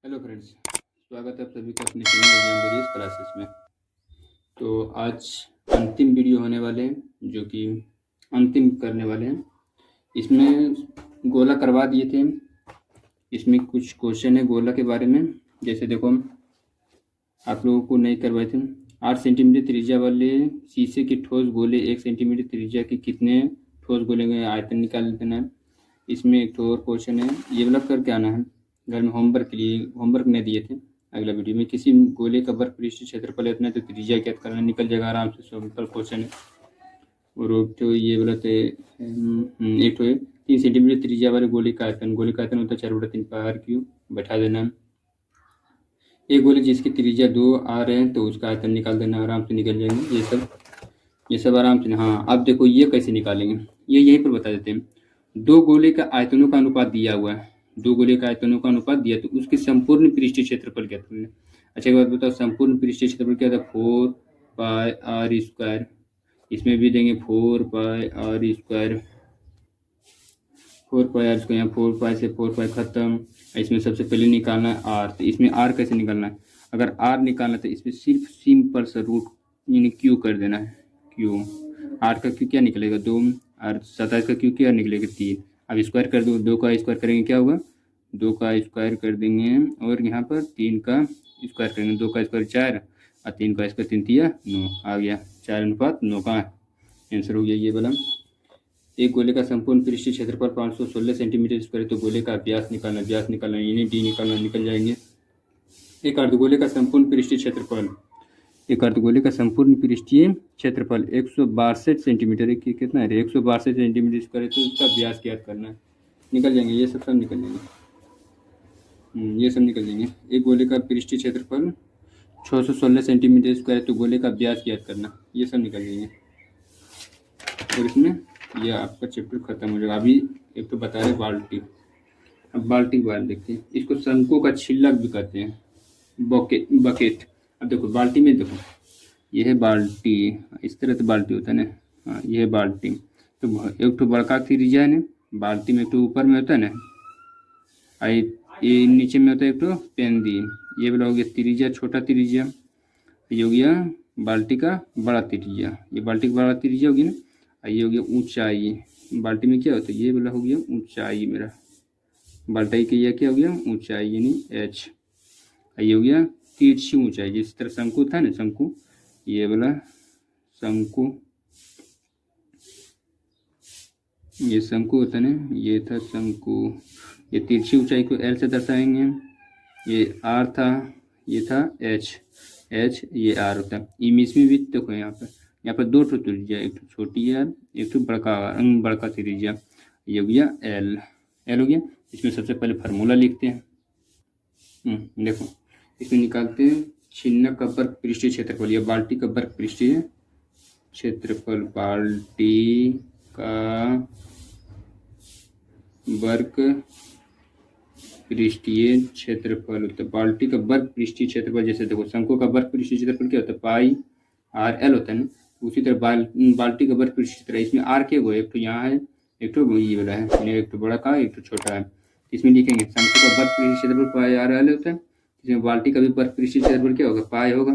Hello friends, स्वागत है आप सभी का अपने चैनल एग्जाम वॉरियर्स क्लासेस में। तो आज अंतिम वीडियो होने वाले हैं, जो कि अंतिम करने वाले हैं। इसमें गोला करवा दिए थे। इसमें कुछ क्वेश्चन है गोला के बारे में। जैसे देखो, आप लोगों को नहीं करवाए थे। 8 सेंटीमीटर त्रिज्या वाले शीशे के ठोस गोले 1 सेंटीमीटर त्रिज्या के कितने ठोस गोले में आयतन निकाल देना है। इसमें एक और क्वेश्चन है, ये वाला करके आना है घर में होमवर्क के लिए। होमवर्क नहीं दिए थे। अगला वीडियो में किसी गोले का वर्ग पृष्ठ क्षेत्रफल इतना है तो त्रिज्या ज्ञात करना, निकल जाएगा आराम से। सिंपल क्वेश्चन है। और एक तो ये वाला तो एक तो 3 सेंटीमीटर त्रिज्या वाले गोले का आयतन होता है 4/3 पाई r³ बैठा देना। एक गोले जिसकी त्रिज्या 2 r है तो उसका आयतन निकाल देना, आराम से निकल जाएंगे ये सब आराम से। हाँ, अब देखो ये कैसे निकालेंगे, ये यहीं पर बता देते हैं। दो गोले का आयतनों का अनुपात दिया हुआ है। दो गोले का आयतनों का अनुपात दिया तो उसके संपूर्ण पृष्ठीय क्षेत्रफल क्या था। अच्छा, एक बात बताओ, संपूर्ण पृष्ठीय क्षेत्रफल क्या था? 4 पाई r²। इसमें भी देंगे 4 पाई r²। 4 पाई r², यहाँ 4 पाई से 4 पाई खत्म। इसमें सबसे पहले निकालना है r। तो इसमें r कैसे निकालना है? अगर r निकालना है तो इसमें सिर्फ सिंपल सा रूट यानी q कर देना है। q, r का q क्या निकलेगा? 2। और 27 का q क्या निकलेगा? 3। अब स्क्वायर कर दो, 2 का स्क्वायर करेंगे क्या होगा? 2 का स्क्वायर कर देंगे और यहाँ पर 3 का स्क्वायर करेंगे। 2 का स्क्वायर 4 और 3 का स्क्वायर 3 तिया 9 आ गया। 4:9 का आंसर हो गया ये वाला। एक गोले का संपूर्ण पृष्ठीय क्षेत्रफल 516 सेंटीमीटर स्क्वायर। तो गोले का व्यास निकालना यानी डी निकालना, निकल जाएंगे। एक अर्धगोले का संपूर्ण पृष्ठीय क्षेत्रफल 162 सेंटीमीटर की कितना है? 162 सेंटीमीटर स्क्वायर है तो उसका व्यास ज्ञात करना है, निकल जाएंगे ये सब निकल जाएंगे। ये सब निकल जाएंगे। एक गोले का पृष्ठीय क्षेत्रफल 616 सेंटीमीटर स्क्वायर है तो गोले का व्यास ज्ञात करना, ये सब निकल जाएंगे। और इसमें यह आपका चैप्टर खत्म हो जाएगा। अभी एक तो बता रहे बाल्टी। अब बाल्टी के बारे में देखते हैं। इसको शंकु का छिलक भी कहते हैं, बकेट। अब देखो बाल्टी में, देखो ये है बाल्टी, इस तरह तो बाल्टी होता है ना। हाँ, ये है बाल्टी। तो एक तो बड़का त्रिज्या है ना बाल्टी में, एक तो ऊपर में होता है ना, ये नीचे में होता है एक तो पेंदी। ये वाला हो गया त्रिज्या, छोटा त्रिज्या। ये हो गया बाल्टी का बड़ा त्रिज्या, ये बाल्टी का बड़ा त्रिज्या होगी ना। ये हो गया ऊंचाई। बाल्टी में क्या होता है? ये वाला हो गया ऊंचाई मेरा। बाल्टी की यह क्या हो गया? ऊंचाई यानी h। ये हो गया तिरछी ऊंचाई, जिस तरह शंकु था ना, शंकु, ये वाला शंकु, ये शंकु होता है ना, ये था शंकु। ये तिरछी ऊंचाई को l से दर्शाएंगे। ये r था, ये था h, ये r होता है। इमेज में भी देखो यहाँ पर दो त्रिज्या, एक तो छोटी है, एक तो बड़का त्रिज्या। ये हो गया l हो गया। इसमें सबसे पहले फार्मूला लिखते हैं। देखो इसमें निकालते हैं छिन्नक का वर्ग पृष्ठीय क्षेत्रफल, या बाल्टी का वर्ग पृष्ठीय क्षेत्रफल। बाल्टी का वर्ग पृष्ठीय क्षेत्रफल होता है, बाल्टी का वर्ग पृष्ठीय क्षेत्रफल। जैसे देखो शंकु का वर्ग पृष्ठीय क्षेत्रफल क्या होता है? पाई r/l होता है ना। उसी तरह बाल्टी का वर्ग पृष्ठीय क्षेत्रफल, इसमें r के वो एक तो यहाँ है, एक तो ये वाला है, एक तो बड़ा का एक तो छोटा है। इसमें लिखेंगे शंकु का वर्ग पृष्ठीय क्षेत्रफल पाई r/l होता है। इसमें बाल्टी का भी वर्ग पृष्ठीय क्षेत्रफल क्या होगा? पाई होगा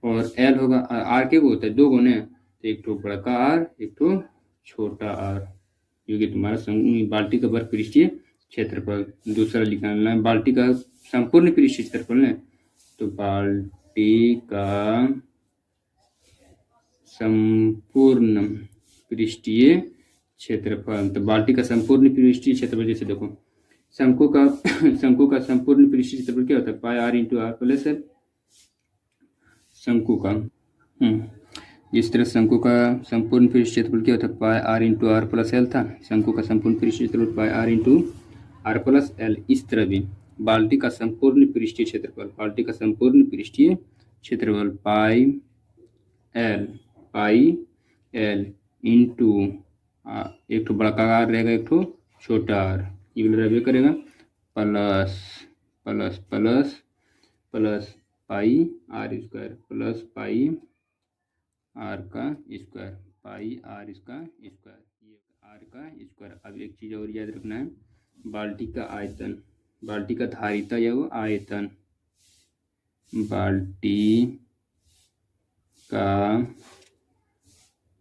और l होगा। r के वो होता है दो गुने, तो एक तो बड़ा का r, एक तो छोटा r। क्योंकि तुम्हारा बाल्टी का वर्ग पृष्ठीय क्षेत्रफल। दूसरा निकालना है बाल्टी का संपूर्ण पृष्ठीय क्षेत्रफल है, तो बाल्टी का संपूर्ण पृष्ठीय क्षेत्रफल। तो बाल्टी का संपूर्ण पृष्ठीय क्षेत्रफल, जैसे देखो शंकु का संपूर्ण पृष्ठीय क्षेत्रफल क्या होता है? पाई r/r प्लस l। शंकु का इस तरह शंकु का संपूर्ण पृष्ठीय क्षेत्रफल क्या होता है? पाई r/r प्लस l था। शंकु का संपूर्ण पृष्ठीय क्षेत्रफल पाई r/r प्लस l। इस तरह भी बाल्टी का संपूर्ण पृष्ठीय क्षेत्रफल, पाई l इंटू एक तो बड़ा का r रहेगा, एक तो छोटा r, ये रहे करेगा plus plus plus plus pi r² plus pi r का स्क्वायर, पाई r इसका स्क्वायर, ये r का स्क्वायर। अब एक चीज़ और याद रखना है, बाल्टी का आयतन। बाल्टी का धारिता या वो आयतन, बाल्टी का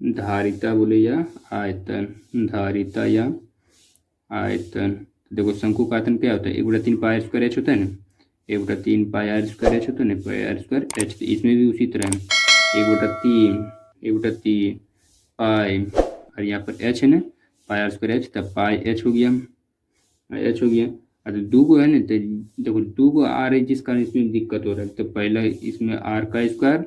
धारिता बोले या आयतन, धारिता या आयतन। तो देखो शंकु का आयतन क्या होता है, 1/3 पाई स्क्वायर एच होता है ना, 1/3 पाई आर स्क्वायर एच होता है ना, पाई आर स्क्वायर एच। तो इसमें भी उसी तरह है, 1/3 पाई, और यहाँ पर एच है ना, पाई आर स्क्वायर एच, तब पाई एच हो गया, एच हो गया। और दो को है ना, तो देखो दो को आर है, जिस कारण इसमें दिक्कत हो रहा है। तो पहला इसमें आर का स्क्वायर,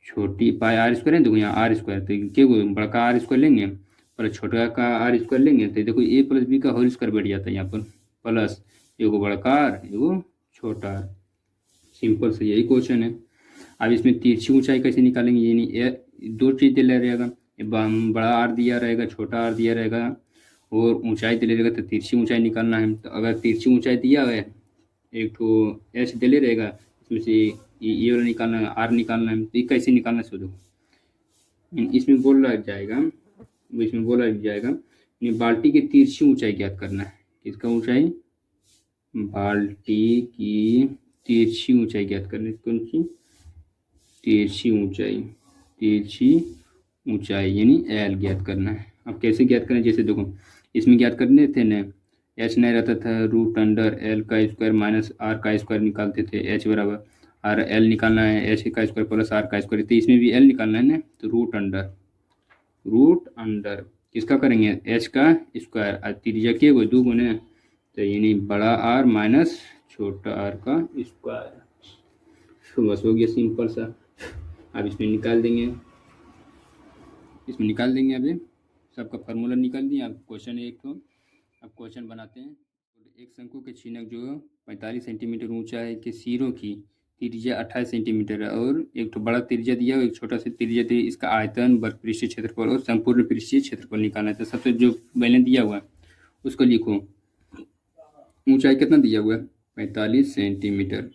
छोटी पाई आर स्क्वायर है, देखो यहाँ आर स्क्वायर, तो क्या बड़का आर स्क्वायर लेंगे प्लस छोटा का आर स्क्वायर लेंगे, तो देखो ए प्लस बी का होल स्क्वायर बैठ जाता है यहाँ पर, प्लस एगो बड़का आर एगो छोटा आर। सिंपल से यही क्वेश्चन है। अब इसमें तिरछी ऊंचाई कैसे निकालेंगे, यानी दो चीज दिया रहेगा, बड़ा आर दिया रहेगा, छोटा आर दिया रहेगा, और ऊंचाई दिले रहेगा, तो तिरछी ऊंचाई निकालना है। तो अगर तिरछी ऊंचाई दिया है, एक तो एच दिले रहेगा, इसमें से ये वाला निकालना है, आर निकालना है। तो ये कैसे निकालना है सोचो, इसमें बोला जाएगा, बाल्टी की तिरछी ऊंचाई ज्ञात करना है। किसका ऊंचाई, बाल्टी की तिरछी ऊंचाई ज्ञात करना है। कौन सी, तिरछी ऊंचाई यानी एल ज्ञात करना है। अब कैसे ज्ञात करें, जैसे देखो इसमें ज्ञात करने थे ना, एच नहीं रहता था, रूट अंडर एल का स्क्वायर माइनस आर का स्क्वायर निकालते थे, एच बराबर आर, एल निकालना है एच का स्क्वायर प्लस आर का स्क्वायर, तो इसमें भी एल निकालना है ना, तो रूट अंडर किसका करेंगे, एच का स्क्वायर, और त्रिज्या के वो दो गुने, तो यानी बड़ा आर माइनस छोटा आर का स्क्वायर। तो बस हो गया सिंपल सा। अब इसमें निकाल देंगे, अभी सबका फार्मूला निकाल दिए। अब क्वेश्चन है एक तो, अब क्वेश्चन बनाते हैं। एक शंकु के छीनक जो 45 सेंटीमीटर ऊंचा है के सिरों की त्रिज्या 28 सेंटीमीटर है, और एक तो बड़ा त्रिज्या दिया और एक छोटा सा त्रिज्या दिया, इसका आयतन, वर्ग पृष्ठीय क्षेत्रफल और संपूर्ण पृष्ठीय क्षेत्रफल निकालना है। तो सबसे जो पहले दिया हुआ है उसको लिखो। ऊंचाई कितना दिया हुआ है, 45 सेंटीमीटर,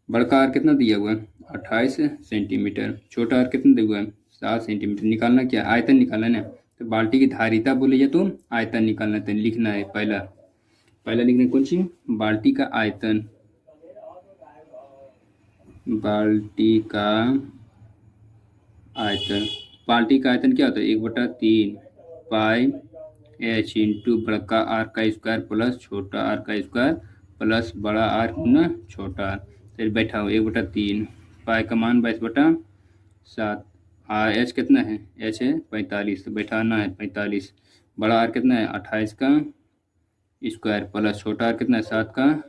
बड़का आर कितना दिया हुआ है, 28 सेंटीमीटर, छोटा आर कितना दिया हुआ है, 7 सेंटीमीटर। निकालना क्या, आयतन निकालना है ना। तो बाल्टी की धारिता बोले या तो आयतन निकालना है, तो लिखना है पहला लिखना कौन सी, बाल्टी का आयतन, बाल्टी का आयतन क्या होता है, 1/3 पाई एच इंटू बड़का आर का स्क्वायर प्लस छोटा आर का स्क्वायर प्लस बड़ा आर गुना छोटा आर। फिर बैठा हो 1/3, पाई का मान 22/7, आर एच कितना है, एच है 45, तो बैठाना है 45, बड़ा आर कितना है 28 का स्क्वायर प्लस छोटा आर कितना है 7 का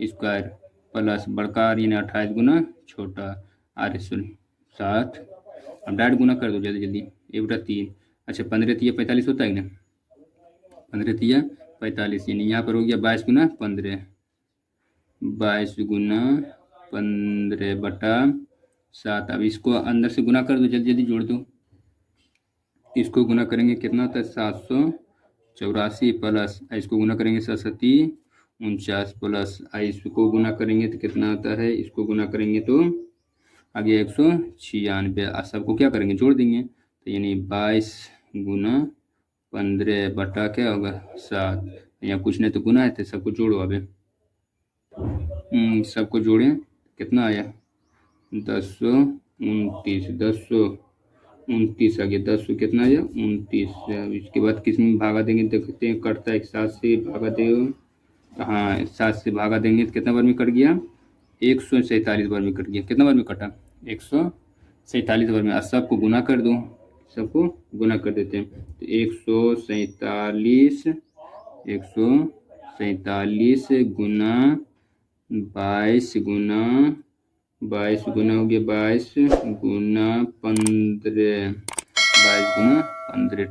स्क्वायर प्लस बड़का आर यानी 28 गुना छोटा आर 7। अब डायरेक्ट गुना कर दो जल्दी, 1/3, अच्छा 15×3 = 45 होता है ना, 15×3 = 45, यानी यहाँ पर हो गया 22 गुना 15, 22 गुना 15/7। अब इसको अंदर से गुना कर दो, जल्दी जोड़ दो। इसको गुना करेंगे कितना होता है, 784 प्लस, इसको गुना करेंगे 7×7 प्लस, इसको गुना करेंगे तो कितना आता है, इसको गुना करेंगे तो आगे 196। सबको क्या करेंगे, जोड़ देंगे, तो यानी 22 गुना 15 क्या होगा 7, यहाँ कुछ नहीं तो गुना है, तो सबको जोड़ो। अभी सबको जोड़े कितना आया, 1029 आ गया, 10 कितना आया 29। इसके बाद किस में भागा देंगे, देखते हैं कटता है, 7 से भागा दे, हाँ 7 से भागा देंगे तो कितना बार में कट गया, 147 बार में कट गया। कितना बार में कटा, 147 बार में। सबको गुना कर दो, सबको गुना कर देते हैं, तो 147 गुना 22 गुना हो गया 22 गुना 15,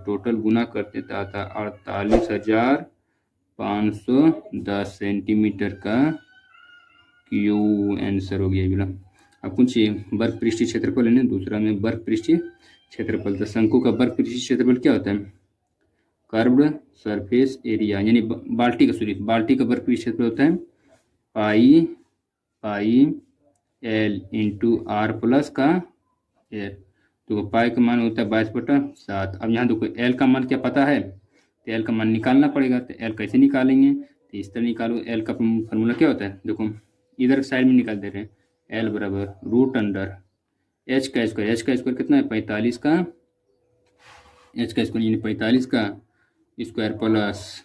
टोटल गुना करते तो आता 48,510 सेंटीमीटर का क्यू आंसर हो गया बिना। अब कुछ वर्ग पृष्ठीय क्षेत्रफल है ना, दूसरा में वर्ग पृष्ठीय क्षेत्रफल। तो शंकु का वर्ग पृष्ठीय क्षेत्रफल क्या होता है, कर्व्ड सरफेस एरिया, यानी बाल्टी का वर्ग पृष्ठीय क्षेत्रफल होता है pi L into R plus का एल। तो पाई का मान होता है 22/7। अब यहाँ देखो एल का मान क्या पता है, तो एल का मान निकालना पड़ेगा। तो एल कैसे निकालेंगे, तो इस तरह निकालो। एल का फार्मूला क्या होता है, देखो इधर साइड में निकाल दे रहे हैं। एल बराबर रूट अंडर एच का स्क्वायर। एच का स्क्वायर कितना है 45 का, एच का स्क्वायर यानी 45 का स्क्वायर प्लस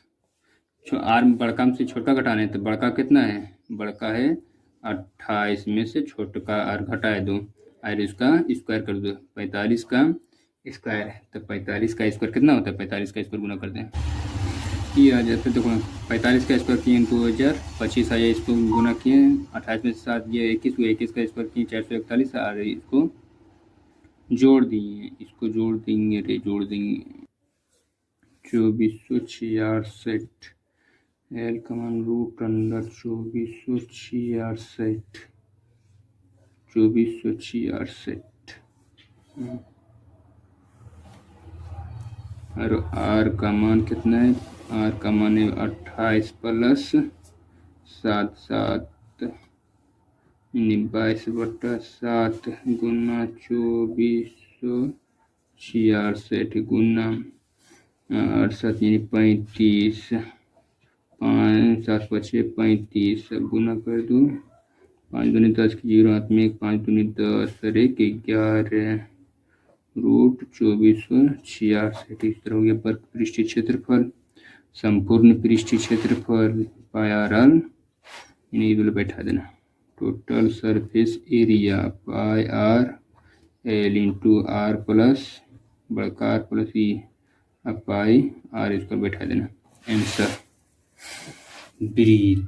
आर बड़का में से छोटा घटाना है तो बड़का कितना है, बड़का है 28 में से छोटा आर घटाए दो और इसका स्क्वायर कर दो। 45 का स्क्वायर है तो 45 का स्क्वायर कितना होता है, 45 का स्क्वायर गुना करते हैं ये आ जाता है। देखो 45 का स्क्वायर किए 2000, 25 आया इसको गुना किए 28 में से 7 ये 21 को 21 का स्क्वायर किए 441 और इसको जोड़ दिए, इसको जोड़ देंगे 2466 एल का मान रूट अंडर 2466 और आर का मान कितना है, आर का मान है 28 प्लस 7 22/7 गुना 2466 गुना 8 यानी 35, 5 7 5 35 गुना कर दो 5 दूनी 10 की 0 हाथ में 5 दूनी 10 और 1 11 रूट 2466। इस तरह हो गया पर पृष्ठीय क्षेत्रफल, संपूर्ण पृष्ठीय क्षेत्रफल पाई आर एल इन्हें बैठा देना। Total surface area pi R L into R plus बड़का R plus E pi R इसको बैठा देना। आंसर ब्रीथ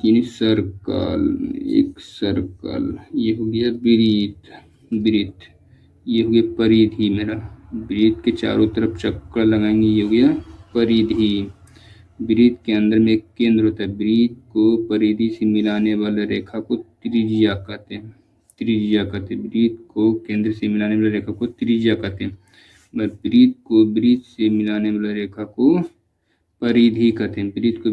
यानी सर्कल, एक सर्कल ये हो गया ब्रीथ ये हो गया परिधि। मेरा ब्रीथ के चारों तरफ चक्कर लगाएंगे ये हो गया परिधि। ब्रीथ के अंदर में एक केंद्र होता है, ब्रीथ को परिधि से मिलाने वाले रेखा को त्रिज्या कहते हैं। ब्रीथ को केंद्र से मिलाने वाले रेखा को त्रिज्या कहते हैं। ब्रीथ को ब्रीथ से मिलाने वाले रेखा को परिधि कहते हैं। परिधि को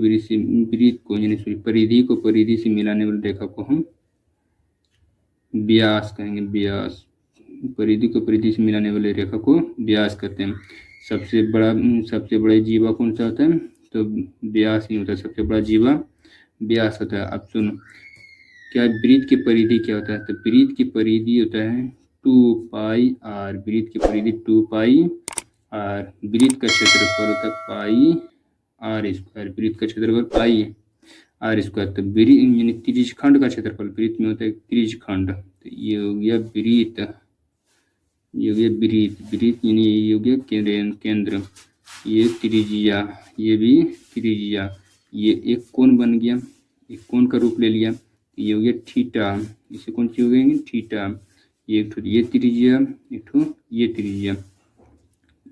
परिधि से मिलाने वाली रेखा को हम व्यास कहेंगे। व्यास, परिधि को परिधि से मिलाने वाली रेखा को व्यास कहते हैं। सबसे बड़ा जीवा कौन सा होता है, तो व्यास ही होता है। सबसे बड़ा जीवा व्यास होता है। अब सुनो क्या ब्रीथ की परिधि क्या होता है, तो ब्रीथ की परिधि होता है 2 पाई आर। ब्रीथ की परिधि 2 पाई आर। ब्रीथ का क्षेत्रफल होता है पाई आर स्क्वायर। ब्रीथ का क्षेत्रफल पाई आर स्क्वायर। तो ब्रीथ यानी त्रिज्यखंड का क्षेत्रफल, ब्रीथ में होता है त्रिज्यखंड। तो ये हो गया ब्रीथ, ब्रीथ यानी ये हो गया केंद्र, ये त्रिज्या, ये भी त्रिज्या। ये एक कोण बन गया, एक कोण का रूप ले लिया, ये हो गया थीटा। इसे कौन सी हो गई थीटा। ये त्रिज्या, एक ठो ये त्रिज्या,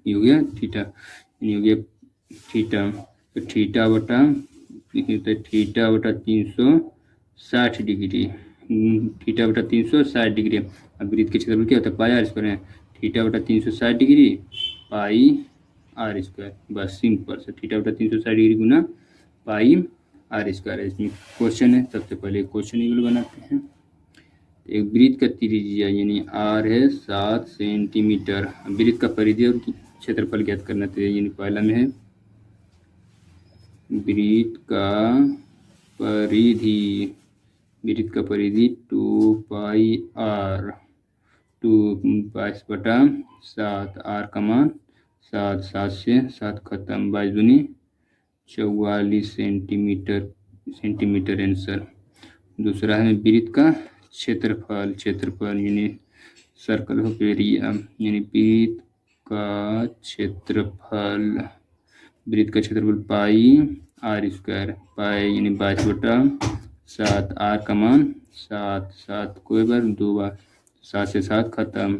ये हो गया थीटा, ये हो गया थीटा। तो थीटा बटा 360 डिग्री, थीटा बटा 360 डिग्री। अब ब्रीथ के क्षेत्रफल क्या होता है पाई आर स्क्वायर है, थीटा बटा 360 डिग्री पाई आर स्क्वायर। बस सिंपल से थीटा बटा 360 डिग्री गुना पाई आर स्क्वायर है। इसमें क्वेश्चन है, सबसे पहले क्वेश्चन ही बनाते हैं। एक ब्रीथ का त्रिज्या यानी आर है 7 सेंटीमीटर। ब्रीथ का परिधि और क्षेत्रफल ज्ञात करना चाहिए, यानी पहला में है ब्रीथ का परिधि 2 पाई आर, 22/7 आर का मान 7 से 7 खत्म, 22 दूनी 44 सेंटीमीटर आंसर। दूसरा है ब्रीथ का क्षेत्रफल यानी सर्कल ऑफ एरिया, यानी ब्रीथ का क्षेत्रफल पाई आर स्क्वायर। पाई यानी 22/7 आर का मान 7 कोई बार 2 बार 7 से 7 खत्म,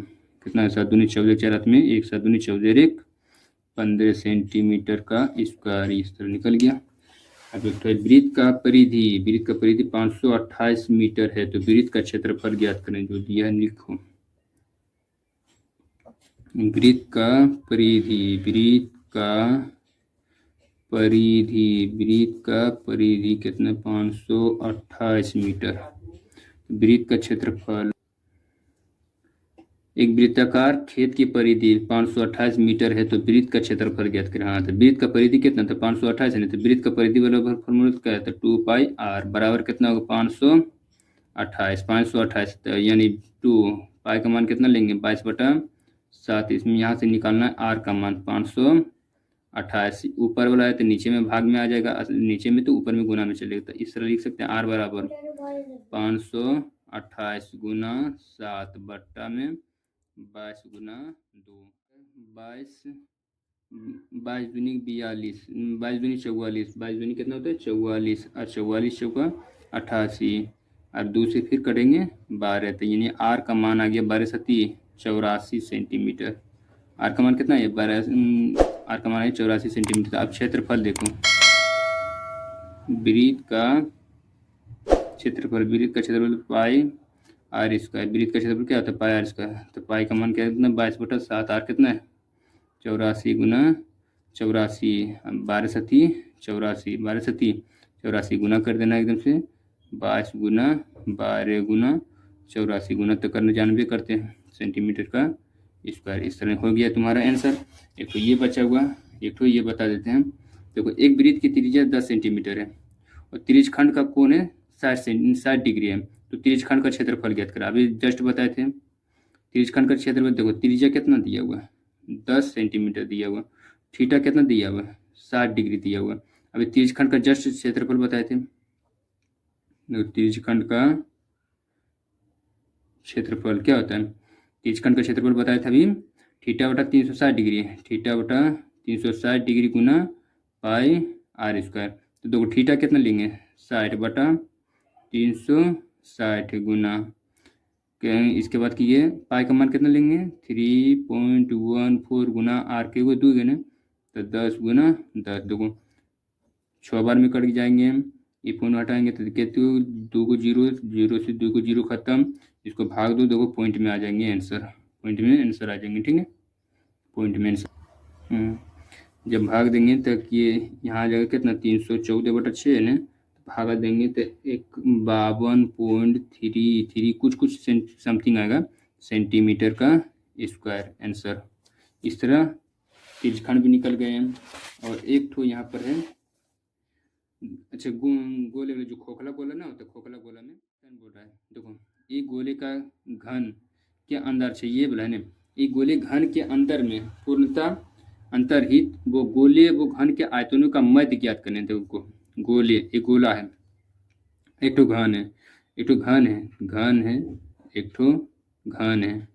कितना है 7 दूनी 14, 4 हाथ में 1, 7 दूनी 14, 1 15 सेंटीमीटर का स्क्वायर इस तरह निकल गया। अब एक ब्रीथ का परिधि 528 मीटर है। तो ब्रीथ का क्षेत्रफल ज्ञात करें, जो दिया है लिखो। ब्रीथ का परिधि कितना 528 मीटर। ब्रीथ का क्षेत्रफल एक वृत्ताकार खेत की परिधि 528 मीटर है तो वृत्त का क्षेत्रफल ज्ञात करें। हाँ, तो वृत्त का परिधि कितना था? 528 है ना, तो वृत्त का परिधि वाला फॉर्मूला क्या है? तो 2πr बराबर कितना होगा? 528 तो यानी 2 पाई का मान कितना लेंगे? 22/7। इसमें यहाँ से निकालना है आर का मान 528। ऊपर वाला है तो नीचे में भाग में आ जाएगा, नीचे में तो ऊपर में गुना में चलेगा। तो इस तरह लिख सकते हैं आर बराबर 528 गुना 7 बट्टा में 22 गुना 2। 22 22 दूनी 42, 22 दूनी 44, 22 दूनी कितना होता है? 44 और 44 चौका 88 और 2 से फिर करेंगे 12, तो यानी आर का मान आ गया 12×7 84 सेंटीमीटर। आर का मान कितना है? 12 आर का मान है 84 सेंटीमीटर। अब क्षेत्रफल देखो, वृत्त का क्षेत्रफल पाई आर स्क्वायर। वृत्त का क्षेत्रफल क्या होता है? Pi R square. तो पाई का मान क्या है? 22/7। आर कितना है? 84 गुना 84, 12×7 84, 12×7 84 गुना कर देना एकदम से 22 गुना 12 गुना 84 गुना तो करने 92 करते हैं सेंटीमीटर का स्क्वायर। इस तरह हो गया तुम्हारा आंसर। एक तो ये बचा हुआ, एक तो ये बता देते हैं। देखो, एक वृत्त की त्रिज्या 10 सेंटीमीटर है और त्रिज्यखंड का कोण है 60 डिग्री है, तो त्रिज्यखंड का क्षेत्रफल ज्ञात करा। अभी जस्ट बताए थे त्रिज्यखंड का क्षेत्रफल। देखो, त्रिज्या कितना दिया हुआ है? 10 सेंटीमीटर दिया हुआ। थीटा कितना दिया हुआ है? 60 डिग्री दिया हुआ। अभी त्रिज्यखंड का जस्ट क्षेत्रफल बताए थे। त्रिज्यखंड का क्षेत्रफल क्या होता है? त्रिज्यखंड का क्षेत्रफल बताया था अभी, थीटा बटा 360 डिग्री है। थीटा बटा 360 डिग्री गुना पाई आर स्क्वायर। तो देखो, थीटा कितना लेंगे? 60 बटा 360 गुना, इसके बाद की ये पाई का मान कितना लेंगे? 3.14 गुना आर के को 2 ना, तो 10 गुना 10। देखो 6 बार में कट जाएंगे, ये फोन हटाएंगे तो कहते हो 2 को 0, 0 से 2 को 0 खत्म। इसको भाग दो, देखो पॉइंट में आ जाएंगे आंसर, पॉइंट में आंसर आ जाएंगे। ठीक है, पॉइंट में आंसर जब भाग देंगे तो ये यहाँ आ जाएगा कितना? 314/6 है ना, भागा देंगे तो 52.33 कुछ समथिंग आएगा सेंटीमीटर का स्क्वायर आंसर। इस तरह त्रिज्यखंड भी निकल गए हैं। और एक ठो यहाँ पर है, अच्छा गोले में जो खोखला गोला ना होता है, खोखला गोला में बोल रहा है। देखो, एक गोले का घन के अंदर से ये बोला है ना, एक गोले घन के अंदर में पूर्णतः अंतर्हित वो गोले वो घन के आयतनों का मध्य ज्ञात करने। देखो, गोले एक गोला है, एक ठो घन है, एक ठो घन है, घन है, एक ठो घन है।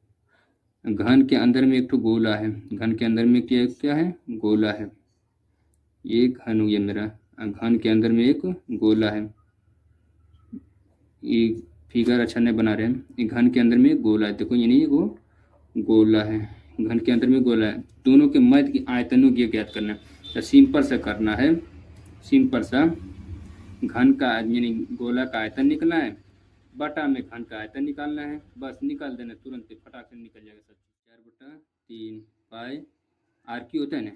घन के अंदर में एक ठो गोला है, घन के अंदर में क्या है? गोला है। ये घन हो गया मेरा, घन के अंदर में एक गोला है। ये फिगर अच्छा नहीं बना रहे हैं। ये घन के अंदर में एक गोला है, देखो यानी वो गोला है, घन के अंदर में गोला है। दोनों के मध्य की आयतनों की ज्ञात करना है। तो सिंपल सा करना है, सिंपल सा घन का यानी गोला का आयतन निकलना है, बटा में घन का आयतन निकालना है, बस निकाल देना, तुरंत फटाक से निकल जाएगा सब। 4/3 पाई आर क्यू होता है ना।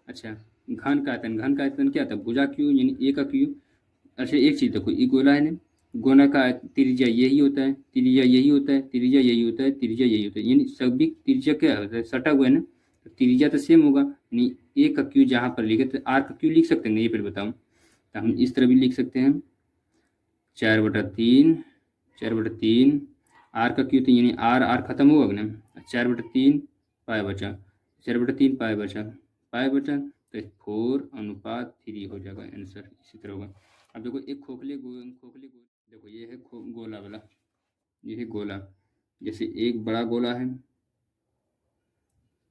अच्छा, घन का आयतन क्या था? भुजा क्यू यानी ए का क्यू। अच्छा, एक चीज़ देखो, ये गोला है ना, गोला का त्रिज्या यही होता है, त्रिज्या यही होता है, त्रिज्या यही होता है, त्रिज्या यही होता है, यानी सभी त्रिज्या क्या होता है? सटा हुआ है ना, तो त्रिज्या तो सेम होगा। यानी ए का क्यू जहाँ पर लिखे तो आर का क्यू लिख सकते हैं, ये फिर बताऊँ तो हम इस तरह भी लिख सकते हैं 4/3 आर का क्यू, तो यानी आर खत्म होगा ना, 4/3 पाई बचा, 4/3 पाई बचा, तो 4:3 हो जाएगा आंसर। इसी तरह होगा। अब देखो, एक खोखले देखो, ये है गोला वाला, ये है गोला। जैसे एक बड़ा गोला है,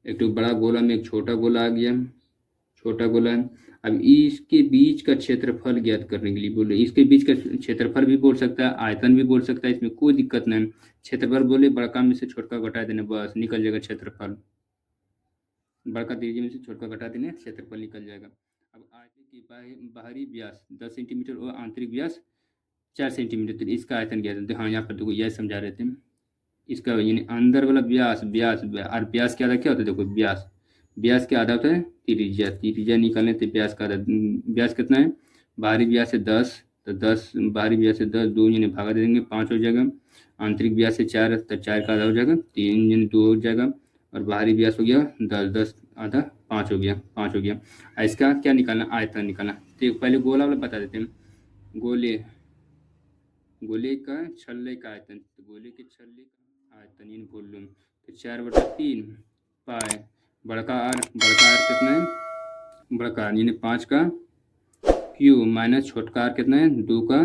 एक तो बड़ा गोला में एक छोटा गोला आ गया, छोटा गोला है। अब इसके बीच का क्षेत्रफल ज्ञात करने के लिए बोल रहे, इसके बीच का क्षेत्रफल भी बोल सकता है, आयतन भी बोल सकता है, इसमें कोई दिक्कत नहीं। क्षेत्रफल बोले बड़का में से छोटका घटा देना, बस निकल जाएगा क्षेत्रफल। बड़का त्रिज्या में से छोटका घटा देना, क्षेत्रफल निकल जाएगा। अब आयतन की बाहरी व्यास 10 सेंटीमीटर और आंतरिक व्यास 4 सेंटीमीटर, तो इसका आयतन क्या है? हाँ, यहाँ पर देखो यह समझा रहे थे। इसका यानी अंदर वाला व्यास और व्यास क्या होता है? देखो, व्यास क्या आधा होता है? त्रिज्या निकालने तो व्यास का आधा, व्यास कितना है? बाहरी व्यास है 10, तो 10 बाहरी व्यास से 10 2 यानी भागा दे देंगे 5 हो जाएगा। आंतरिक व्यास से 4 तो 4 का आधा हो जाएगा 3 यानी 2 हो जाएगा। और बाहरी व्यास हो गया 10 10 आधा 5 हो गया 5 हो गया। इसका क्या निकालना, आयतन निकालना। तो पहले गोला वाला बता देते हैं। गोले का छल्ले का आयतन, तो गोले के छल्ले का आयतन इन वॉल्यूम, तो 4/3 पाए बड़का आर कितना है, बड़का आर यानी 5 का क्यू माइनस छोटका आर कितना है 2 का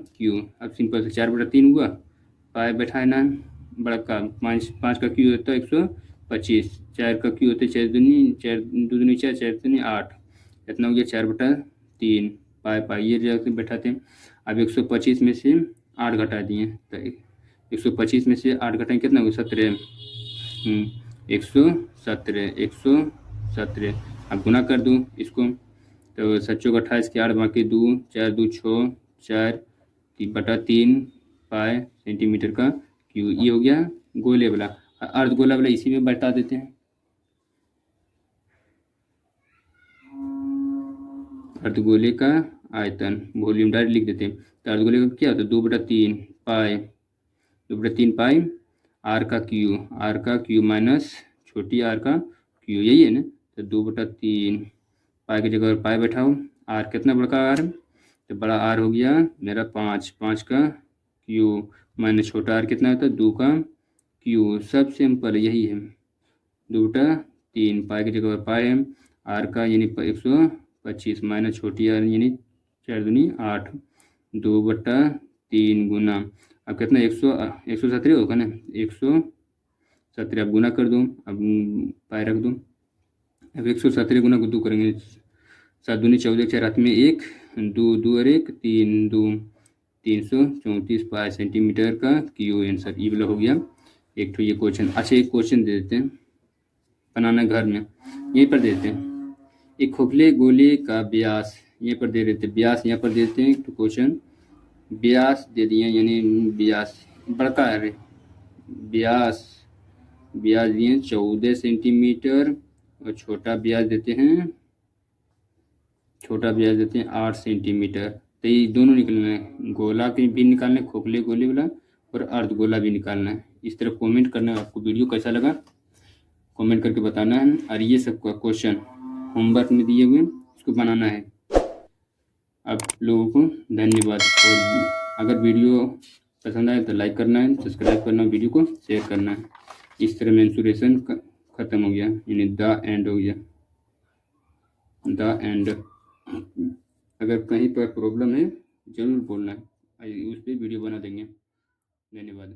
क्यू। अब सिंपल से 4/3 हुआ, पाए बैठा है ना बड़का 5 का क्यू होता है 125, 4 का क्यू होता है 4 दूनी 4 4 दूनी 8, इतना हो गया 4/3 पाए ये जाकर बैठाते हैं। अब 125 में से 8 घटा दिए, तो 125 में से 8 घटाएं कितना होगा 17, 117। अब गुना कर दूँ इसको, तो 7 के 8 बाकी 2 4 2 6 4/3 पाए सेंटीमीटर का क्यू। ये हो गया गोले वाला। अर्धगोला वाला इसी में बैठा देते हैं। अर्धगोले का आयतन वॉल्यूम डायरेक्ट लिख देते हैं। तो अर्धगोले का क्या होता है 2/3 पाई आर का क्यू माइनस छोटी आर का क्यू, यही है ना। तो 2/3 पाई की जगह पाई बैठाओ, आर कितना बड़का आर, तो बड़ा आर हो गया मेरा 5 का क्यू माइनस छोटा आर कितना होता है 2 का क्यू। सब सिंपल यही है। 2/3 पाई की जगह पाई है आर का यानी 125 माइनस छोटी आर यानी 4 दूनी 8, 2/3 गुना, अब कितना 117 होगा ना 117। अब गुना कर दूँ, अब पाई रख दूँ। अब 117 गुना 2 करेंगे, 7 दूनी 14 4 हाथ में 1 2 2 और 1 3 2 334 पाई सेंटीमीटर का क्यू आंसर ये वाला हो गया एक तो ये क्वेश्चन। अच्छा एक क्वेश्चन दे देते हैं बनाना घर में, यहीं पर देते हैं। एक खोखले गोले का व्यास यहीं पर दे देते हैं, व्यास यहाँ पर देते हैं। तो क्वेश्चन व्यास दे दिए, यानी व्यास बड़का है, व्यास दिए 14 सेंटीमीटर और छोटा व्यास देते हैं 8 सेंटीमीटर। तो ये दोनों निकलना है, गोला के भी निकालना है खोखले गोले वाला और अर्धगोला भी निकालना है। इस तरह कमेंट करना है। आपको वीडियो कैसा लगा कमेंट करके बताना है। और ये सब का क्वेश्चन होमवर्क में दिए हुए इसको बनाना है। आप लोगों को धन्यवाद। और अगर वीडियो पसंद आए तो लाइक करना है, सब्सक्राइब करना, वीडियो को शेयर करना है। इस तरह मेंसुरेशन ख़त्म हो गया, यानी द एंड हो गया, द एंड। अगर कहीं पर प्रॉब्लम है ज़रूर बोलना है, उस पर वीडियो बना देंगे। धन्यवाद।